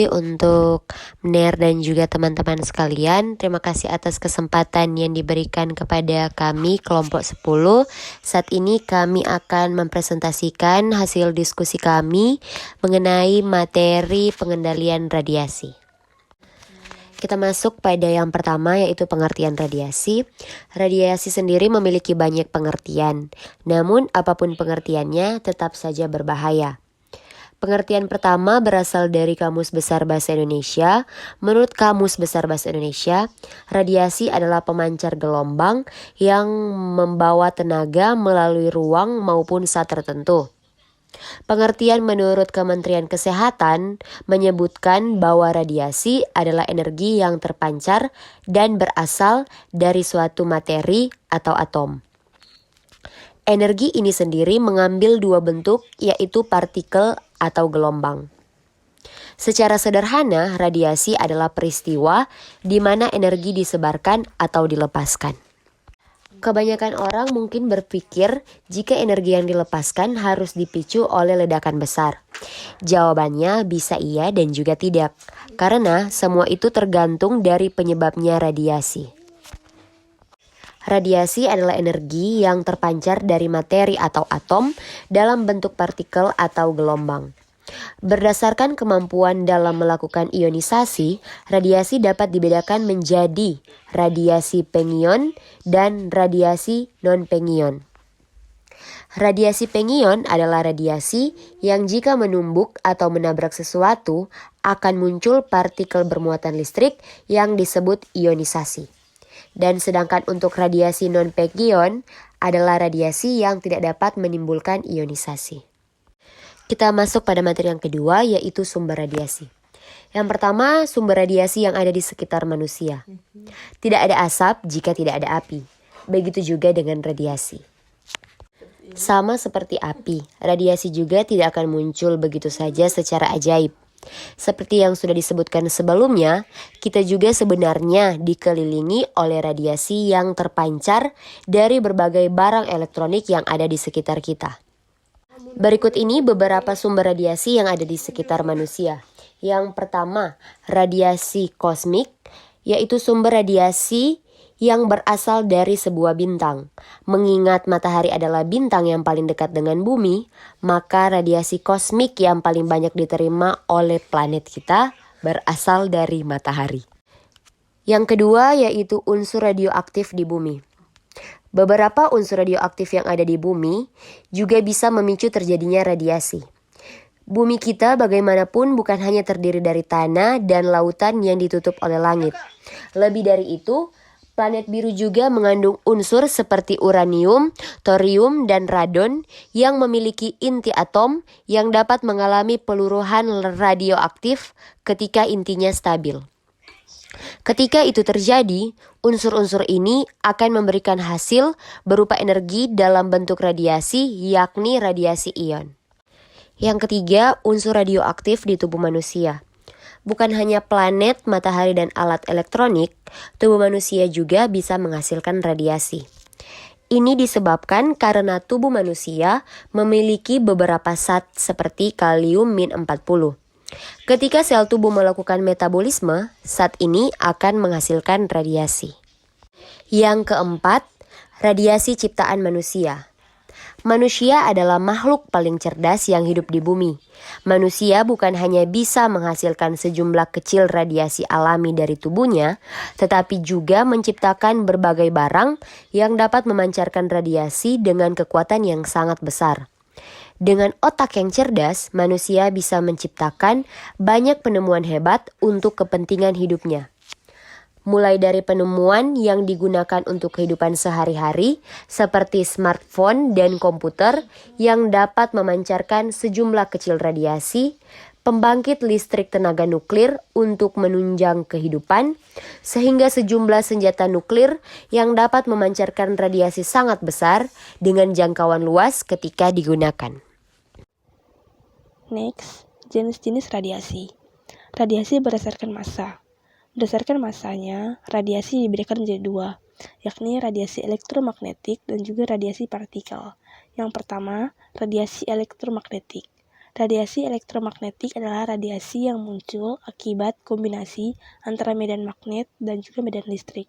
Untuk Ner dan juga teman-teman sekalian, terima kasih atas kesempatan yang diberikan kepada kami kelompok 10. Saat ini kami akan mempresentasikan hasil diskusi kami mengenai materi pengendalian radiasi. Kita masuk pada yang pertama, yaitu pengertian radiasi. Radiasi sendiri memiliki banyak pengertian, namun apapun pengertiannya tetap saja berbahaya. Pengertian pertama berasal dari Kamus Besar Bahasa Indonesia. Menurut Kamus Besar Bahasa Indonesia, radiasi adalah pemancar gelombang yang membawa tenaga melalui ruang maupun saat tertentu. Pengertian menurut Kementerian Kesehatan menyebutkan bahwa radiasi adalah energi yang terpancar dan berasal dari suatu materi atau atom. Energi ini sendiri mengambil dua bentuk, yaitu partikel atau gelombang. Secara sederhana, radiasi adalah peristiwa di mana energi disebarkan atau dilepaskan. Kebanyakan orang mungkin berpikir jika energi yang dilepaskan harus dipicu oleh ledakan besar. Jawabannya bisa iya dan juga tidak, karena semua itu tergantung dari penyebabnya radiasi. Radiasi adalah energi yang terpancar dari materi atau atom dalam bentuk partikel atau gelombang. Berdasarkan kemampuan dalam melakukan ionisasi, radiasi dapat dibedakan menjadi radiasi pengion dan radiasi non-pengion. Radiasi pengion adalah radiasi yang jika menumbuk atau menabrak sesuatu akan muncul partikel bermuatan listrik yang disebut ionisasi. Dan sedangkan untuk radiasi non-pengion adalah radiasi yang tidak dapat menimbulkan ionisasi. Kita masuk pada materi yang kedua, yaitu sumber radiasi. Yang pertama, sumber radiasi yang ada di sekitar manusia. Tidak ada asap jika tidak ada api. Begitu juga dengan radiasi. Sama seperti api, radiasi juga tidak akan muncul begitu saja secara ajaib. Seperti yang sudah disebutkan sebelumnya, kita juga sebenarnya dikelilingi oleh radiasi yang terpancar dari berbagai barang elektronik yang ada di sekitar kita. Berikut ini beberapa sumber radiasi yang ada di sekitar manusia. Yang pertama, radiasi kosmik, yaitu sumber radiasi yang berasal dari sebuah bintang. Mengingat matahari adalah bintang yang paling dekat dengan bumi, maka radiasi kosmik yang paling banyak diterima oleh planet kita berasal dari matahari. Yang kedua yaitu unsur radioaktif di bumi. Beberapa unsur radioaktif yang ada di bumi juga bisa memicu terjadinya radiasi. Bumi kita bagaimanapun bukan hanya terdiri dari tanah dan lautan yang ditutup oleh langit. Lebih dari itu, planet biru juga mengandung unsur seperti uranium, thorium, dan radon yang memiliki inti atom yang dapat mengalami peluruhan radioaktif ketika intinya stabil. Ketika itu terjadi, unsur-unsur ini akan memberikan hasil berupa energi dalam bentuk radiasi, yakni radiasi ion. Yang ketiga, unsur radioaktif di tubuh manusia. Bukan hanya planet, matahari, dan alat elektronik, tubuh manusia juga bisa menghasilkan radiasi. Ini disebabkan karena tubuh manusia memiliki beberapa zat seperti kalium-40. Ketika sel tubuh melakukan metabolisme, zat ini akan menghasilkan radiasi. Yang keempat, radiasi ciptaan manusia. Manusia adalah makhluk paling cerdas yang hidup di bumi. Manusia bukan hanya bisa menghasilkan sejumlah kecil radiasi alami dari tubuhnya, tetapi juga menciptakan berbagai barang yang dapat memancarkan radiasi dengan kekuatan yang sangat besar. Dengan otak yang cerdas, manusia bisa menciptakan banyak penemuan hebat untuk kepentingan hidupnya. Mulai dari penemuan yang digunakan untuk kehidupan sehari-hari, seperti smartphone dan komputer yang dapat memancarkan sejumlah kecil radiasi, pembangkit listrik tenaga nuklir untuk menunjang kehidupan, sehingga sejumlah senjata nuklir yang dapat memancarkan radiasi sangat besar dengan jangkauan luas ketika digunakan. Next, jenis-jenis radiasi. Radiasi berdasarkan massa. Berdasarkan massanya, radiasi diberikan menjadi dua, yakni radiasi elektromagnetik dan juga radiasi partikel. Yang pertama, radiasi elektromagnetik. Radiasi elektromagnetik adalah radiasi yang muncul akibat kombinasi antara medan magnet dan juga medan listrik.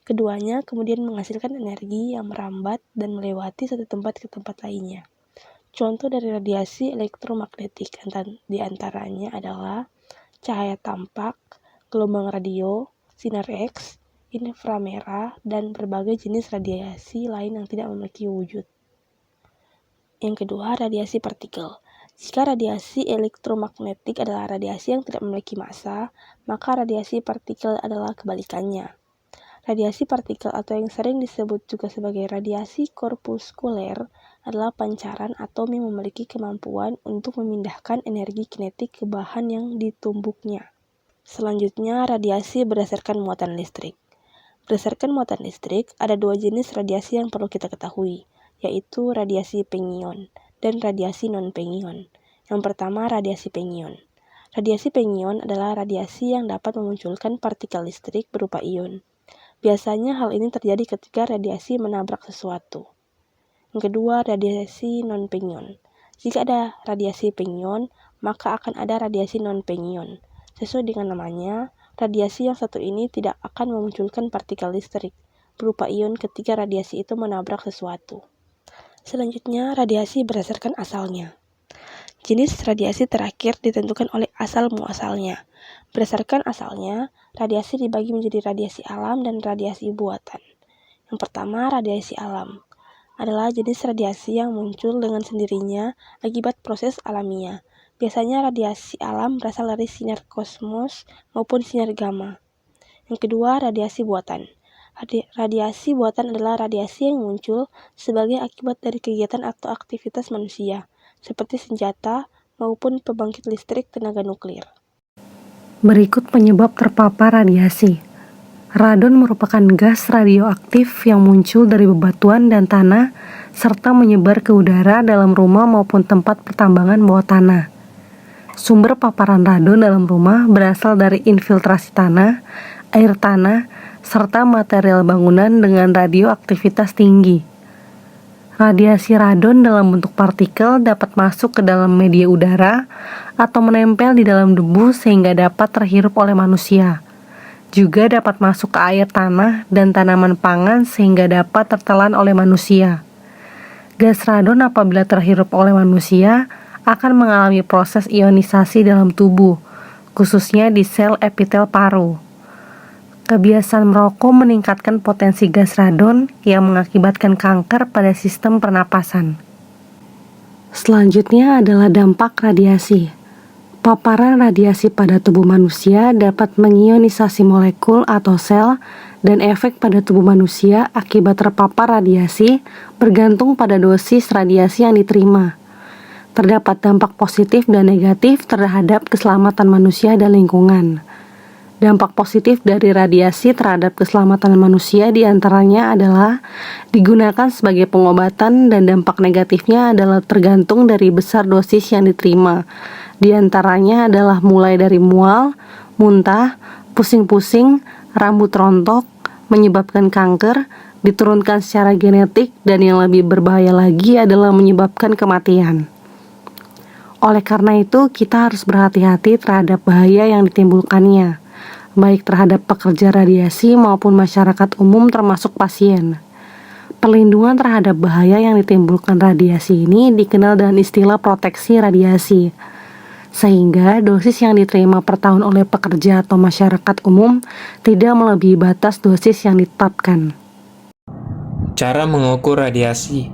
Keduanya kemudian menghasilkan energi yang merambat dan melewati satu tempat ke tempat lainnya. Contoh dari radiasi elektromagnetik di antaranya adalah cahaya tampak, gelombang radio, sinar X, inframerah, dan berbagai jenis radiasi lain yang tidak memiliki wujud. Yang kedua, radiasi partikel. Jika radiasi elektromagnetik adalah radiasi yang tidak memiliki massa, maka radiasi partikel adalah kebalikannya. Radiasi partikel atau yang sering disebut juga sebagai radiasi korpuskuler adalah pancaran atom yang memiliki kemampuan untuk memindahkan energi kinetik ke bahan yang ditumbuknya. Selanjutnya, radiasi berdasarkan muatan listrik. Berdasarkan muatan listrik, ada dua jenis radiasi yang perlu kita ketahui, yaitu radiasi pengion dan radiasi non-pengion. Yang pertama, radiasi pengion. Radiasi pengion adalah radiasi yang dapat memunculkan partikel listrik berupa ion. Biasanya hal ini terjadi ketika radiasi menabrak sesuatu. Yang kedua, radiasi non-pengion. Jika ada radiasi pengion, maka akan ada radiasi non-pengion. Sesuai dengan namanya, radiasi yang satu ini tidak akan memunculkan partikel listrik berupa ion ketika radiasi itu menabrak sesuatu. Selanjutnya, radiasi berdasarkan asalnya. Jenis radiasi terakhir ditentukan oleh asal muasalnya. Berdasarkan asalnya, radiasi dibagi menjadi radiasi alam dan radiasi buatan. Yang pertama, radiasi alam adalah jenis radiasi yang muncul dengan sendirinya akibat proses alamiah. Biasanya radiasi alam berasal dari sinar kosmos maupun sinar gamma. Yang kedua, radiasi buatan. Radiasi buatan adalah radiasi yang muncul sebagai akibat dari kegiatan atau aktivitas manusia, seperti senjata maupun pembangkit listrik tenaga nuklir. Berikut penyebab terpapar radiasi. Radon merupakan gas radioaktif yang muncul dari bebatuan dan tanah serta menyebar ke udara dalam rumah maupun tempat pertambangan bawah tanah. Sumber paparan radon dalam rumah berasal dari infiltrasi tanah, air tanah, serta material bangunan dengan radioaktivitas tinggi. Radiasi radon dalam bentuk partikel dapat masuk ke dalam media udara atau menempel di dalam debu sehingga dapat terhirup oleh manusia. Juga dapat masuk ke air tanah dan tanaman pangan sehingga dapat tertelan oleh manusia. Gas radon apabila terhirup oleh manusia akan mengalami proses ionisasi dalam tubuh, khususnya di sel epitel paru. Kebiasaan merokok meningkatkan potensi gas radon yang mengakibatkan kanker pada sistem pernapasan. Selanjutnya adalah dampak radiasi. Paparan radiasi pada tubuh manusia dapat mengionisasi molekul atau sel dan efek pada tubuh manusia akibat terpapar radiasi bergantung pada dosis radiasi yang diterima. Terdapat dampak positif dan negatif terhadap keselamatan manusia dan lingkungan. Dampak positif dari radiasi terhadap keselamatan manusia diantaranya adalah digunakan sebagai pengobatan dan dampak negatifnya adalah tergantung dari besar dosis yang diterima. Di antaranya adalah mulai dari mual, muntah, pusing-pusing, rambut rontok, menyebabkan kanker, diturunkan secara genetik, dan yang lebih berbahaya lagi adalah menyebabkan kematian. Oleh karena itu, kita harus berhati-hati terhadap bahaya yang ditimbulkannya, baik terhadap pekerja radiasi maupun masyarakat umum termasuk pasien. Perlindungan terhadap bahaya yang ditimbulkan radiasi ini dikenal dengan istilah proteksi radiasi, sehingga dosis yang diterima per tahun oleh pekerja atau masyarakat umum tidak melebihi batas dosis yang ditetapkan. Cara mengukur radiasi.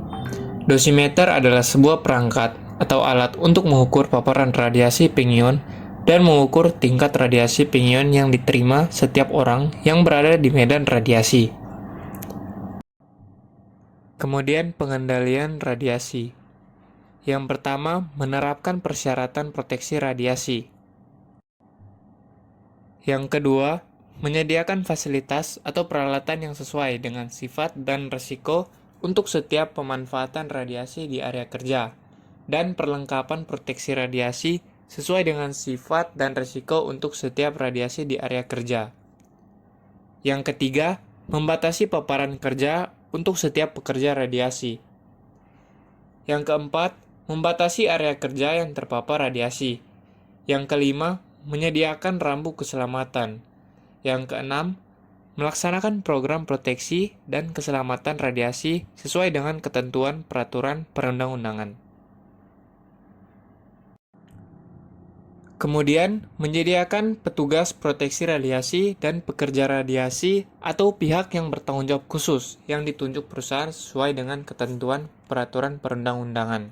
Dosimeter adalah sebuah perangkat atau alat untuk mengukur paparan radiasi pengion dan mengukur tingkat radiasi pengion yang diterima setiap orang yang berada di medan radiasi. Kemudian pengendalian radiasi. Yang pertama, menerapkan persyaratan proteksi radiasi. Yang kedua, menyediakan fasilitas atau peralatan yang sesuai dengan sifat dan risiko untuk setiap pemanfaatan radiasi di area kerja, dan perlengkapan proteksi radiasi sesuai dengan sifat dan risiko untuk setiap radiasi di area kerja. Yang ketiga, membatasi paparan kerja untuk setiap pekerja radiasi. Yang keempat, membatasi area kerja yang terpapar radiasi. Yang kelima, menyediakan rambu keselamatan. Yang keenam, melaksanakan program proteksi dan keselamatan radiasi sesuai dengan ketentuan peraturan perundang-undangan. Kemudian, menyediakan petugas proteksi radiasi dan pekerja radiasi atau pihak yang bertanggung jawab khusus yang ditunjuk perusahaan sesuai dengan ketentuan peraturan perundang-undangan.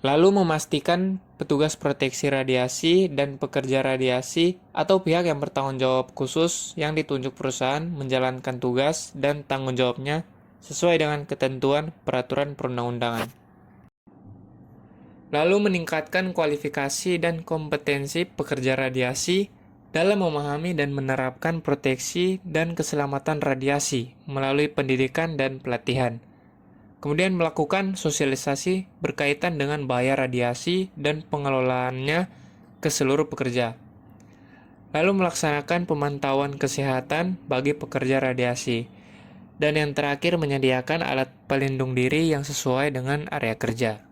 Lalu memastikan petugas proteksi radiasi dan pekerja radiasi atau pihak yang bertanggung jawab khusus yang ditunjuk perusahaan menjalankan tugas dan tanggung jawabnya sesuai dengan ketentuan peraturan perundang-undangan. Lalu meningkatkan kualifikasi dan kompetensi pekerja radiasi dalam memahami dan menerapkan proteksi dan keselamatan radiasi melalui pendidikan dan pelatihan. Kemudian melakukan sosialisasi berkaitan dengan bahaya radiasi dan pengelolaannya ke seluruh pekerja. Lalu melaksanakan pemantauan kesehatan bagi pekerja radiasi. Dan yang terakhir menyediakan alat pelindung diri yang sesuai dengan area kerja.